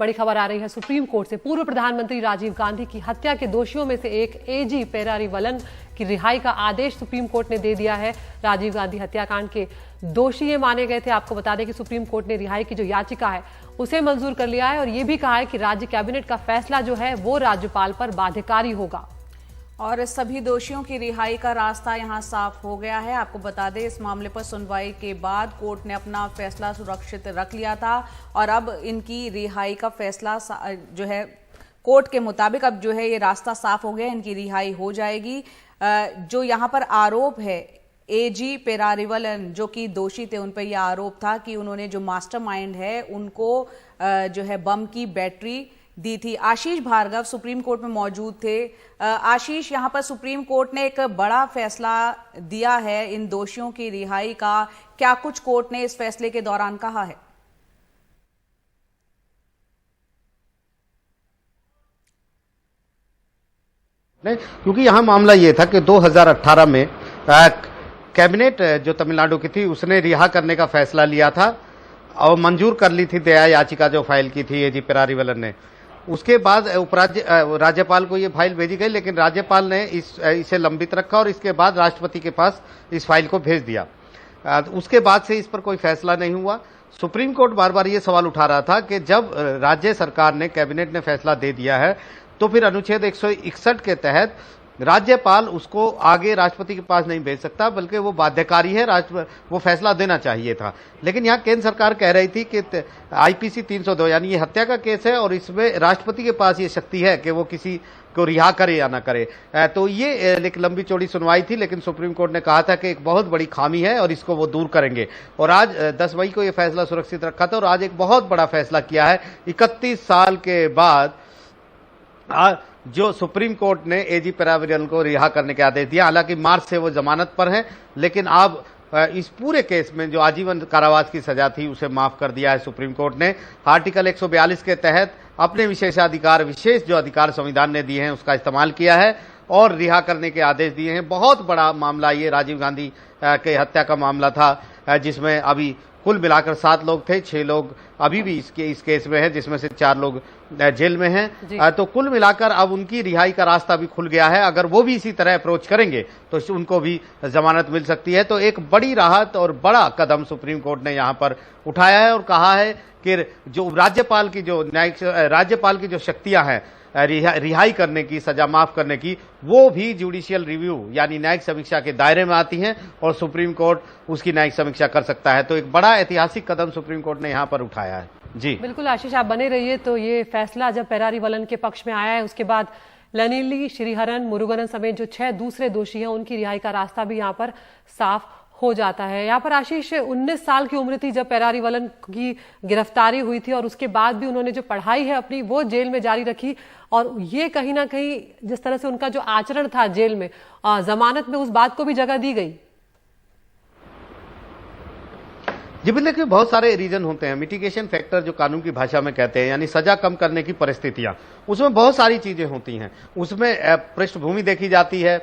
बड़ी खबर आ रही है सुप्रीम कोर्ट से। पूर्व प्रधानमंत्री राजीव गांधी की हत्या के दोषियों में से एक एजी पेरारीवलन की रिहाई का आदेश सुप्रीम कोर्ट ने दे दिया है। राजीव गांधी हत्याकांड के दोषी ये माने गए थे। आपको बता दें कि सुप्रीम कोर्ट ने रिहाई की जो याचिका है उसे मंजूर कर लिया है और ये भी कहा है कि राज्य कैबिनेट का फैसला जो है वो राज्यपाल पर बाध्यकारी होगा। और सभी दोषियों की रिहाई का रास्ता यहां साफ हो गया है। आपको बता दें, इस मामले पर सुनवाई के बाद कोर्ट ने अपना फैसला सुरक्षित रख लिया था और अब इनकी रिहाई का फैसला जो है कोर्ट के मुताबिक अब जो है ये रास्ता साफ हो गया, इनकी रिहाई हो जाएगी। जो यहां पर आरोप है एजी पेरारीवलन जो कि दोषी थे, उन पर यह आरोप था कि उन्होंने जो मास्टरमाइंड है उनको जो है बम की बैटरी दी थी। आशीष भार्गव सुप्रीम कोर्ट में मौजूद थे। आशीष, यहां पर सुप्रीम कोर्ट ने एक बड़ा फैसला दिया है इन दोषियों की रिहाई का। क्या कुछ कोर्ट ने इस फैसले के दौरान कहा है? नहीं, क्योंकि यहाँ मामला ये था कि 2018 में कैबिनेट जो तमिलनाडु की थी उसने रिहा करने का फैसला लिया था और मंजूर कर ली थी दया याचिका जो फाइल की थी एजी पेरारीवलन ने। उसके बाद राज्यपाल को ये फाइल भेजी गई, लेकिन राज्यपाल ने इसे लंबित रखा और इसके बाद राष्ट्रपति के पास इस फाइल को भेज दिया। उसके बाद से इस पर कोई फैसला नहीं हुआ। सुप्रीम कोर्ट बार बार ये सवाल उठा रहा था कि जब राज्य सरकार ने, कैबिनेट ने फैसला दे दिया है तो फिर अनुच्छेद 161 के तहत राज्यपाल उसको आगे राष्ट्रपति के पास नहीं भेज सकता, बल्कि वो बाध्यकारी है, वो फैसला देना चाहिए था। लेकिन यहाँ केंद्र सरकार कह रही थी कि आईपीसी 302 यानी ये हत्या का केस है और इसमें राष्ट्रपति के पास ये शक्ति है कि वो किसी को रिहा करे या ना करे। तो ये एक लंबी चौड़ी सुनवाई थी, लेकिन सुप्रीम कोर्ट ने कहा था कि एक बहुत बड़ी खामी है और इसको वो दूर करेंगे। और आज 10 मई को ये फैसला सुरक्षित रखा था और आज एक बहुत बड़ा फैसला किया है। 31 साल के बाद जो सुप्रीम कोर्ट ने एजी पेरारीवलन को रिहा करने के आदेश दिया। हालांकि मार्च से वो जमानत पर हैं, लेकिन अब इस पूरे केस में जो आजीवन कारावास की सजा थी उसे माफ कर दिया है सुप्रीम कोर्ट ने। आर्टिकल 142 के तहत अपने विशेषाधिकार, विशेष जो अधिकार संविधान ने दिए हैं उसका इस्तेमाल किया है और रिहा करने के आदेश दिए हैं। बहुत बड़ा मामला ये राजीव गांधी के हत्या का मामला था, जिसमें अभी कुल मिलाकर 7 लोग थे, 6 लोग अभी भी इस केस में हैं, जिसमें से 4 लोग जेल में हैं। तो कुल मिलाकर अब उनकी रिहाई का रास्ता भी खुल गया है। अगर वो भी इसी तरह अप्रोच करेंगे तो उनको भी जमानत मिल सकती है। तो एक बड़ी राहत और बड़ा कदम सुप्रीम कोर्ट ने यहाँ पर उठाया है और कहा है कि जो राज्यपाल की जो शक्तियां हैं रिहाई करने की, सजा माफ करने की, वो भी जुडिशियल रिव्यू यानी न्यायिक समीक्षा के दायरे में आती हैं और सुप्रीम कोर्ट उसकी न्यायिक समीक्षा कर सकता है। तो एक बड़ा ऐतिहासिक कदम सुप्रीम कोर्ट ने यहाँ पर उठाया है। जी बिल्कुल आशीष, आप बने रहिए। तो ये फैसला जब पेरारीवलन के पक्ष में आया है उसके बाद लनिली श्रीहरन मुरुगन समेत जो 6 दूसरे दोषी हैं उनकी रिहाई का रास्ता भी यहाँ पर साफ हो जाता है। यहाँ पर आशीष 19 साल की उम्र थी जब पेरारीवलन की गिरफ्तारी हुई थी और उसके बाद भी उन्होंने जो पढ़ाई है अपनी वो जेल में जारी रखी और ये कहीं ना कहीं जिस तरह से उनका जो आचरण था जेल में, जमानत में उस बात को भी जगह दी गई। जी बिल्कुल, देखिए बहुत सारे रीजन होते हैं। मिटिगेशन फैक्टर जो कानून की भाषा में कहते हैं, यानी सजा कम करने की परिस्थितियां, उसमें बहुत सारी चीजें होती हैं। उसमें पृष्ठभूमि देखी जाती है,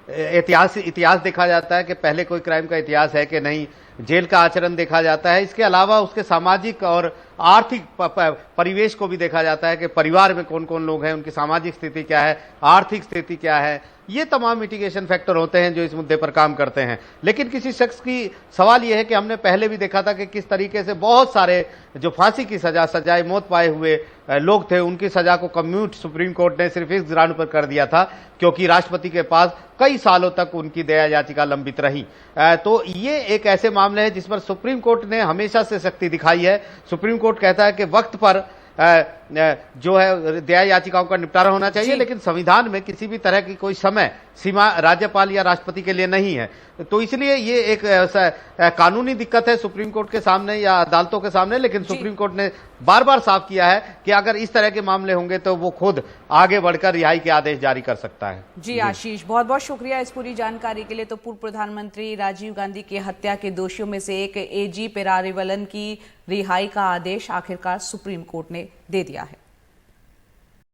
इतिहास देखा जाता है कि पहले कोई क्राइम का इतिहास है कि नहीं, जेल का आचरण देखा जाता है। इसके अलावा उसके सामाजिक और आर्थिक परिवेश को भी देखा जाता है कि परिवार में कौन कौन लोग हैं, उनकी सामाजिक स्थिति क्या है, आर्थिक स्थिति क्या है। ये तमाम मिटिगेशन फैक्टर होते हैं जो इस मुद्दे पर काम करते हैं। लेकिन किसी शख्स की सवाल यह है कि हमने पहले भी देखा था कि किस तरीके से बहुत सारे जो फांसी की सजाए मौत पाए हुए लोग थे, उनकी सजा को कम्यूट सुप्रीम कोर्ट ने सिर्फ इस ग्राउंड पर कर दिया था क्योंकि राष्ट्रपति के पास कई सालों तक उनकी दया याचिका लंबित रही। तो ये एक ऐसे मामले हैं जिस पर सुप्रीम कोर्ट ने हमेशा से सख्ती दिखाई है। सुप्रीम कोर्ट कहता है कि वक्त पर जो है दया याचिकाओं का निपटारा होना चाहिए, लेकिन संविधान में किसी भी तरह की कोई समय सीमा राज्यपाल या राष्ट्रपति के लिए नहीं है। तो इसलिए ये एक कानूनी दिक्कत है सुप्रीम कोर्ट के सामने या अदालतों के सामने। लेकिन सुप्रीम कोर्ट ने बार बार साफ किया है कि अगर इस तरह के मामले होंगे तो वो खुद आगे बढ़कर रिहाई के आदेश जारी कर सकता है। जी आशीष, बहुत बहुत शुक्रिया इस पूरी जानकारी के लिए। तो पूर्व प्रधानमंत्री राजीव गांधी की हत्या के दोषियों में से एक एजी पेरारीवलन की रिहाई का आदेश आखिरकार सुप्रीम कोर्ट ने दे दिया है।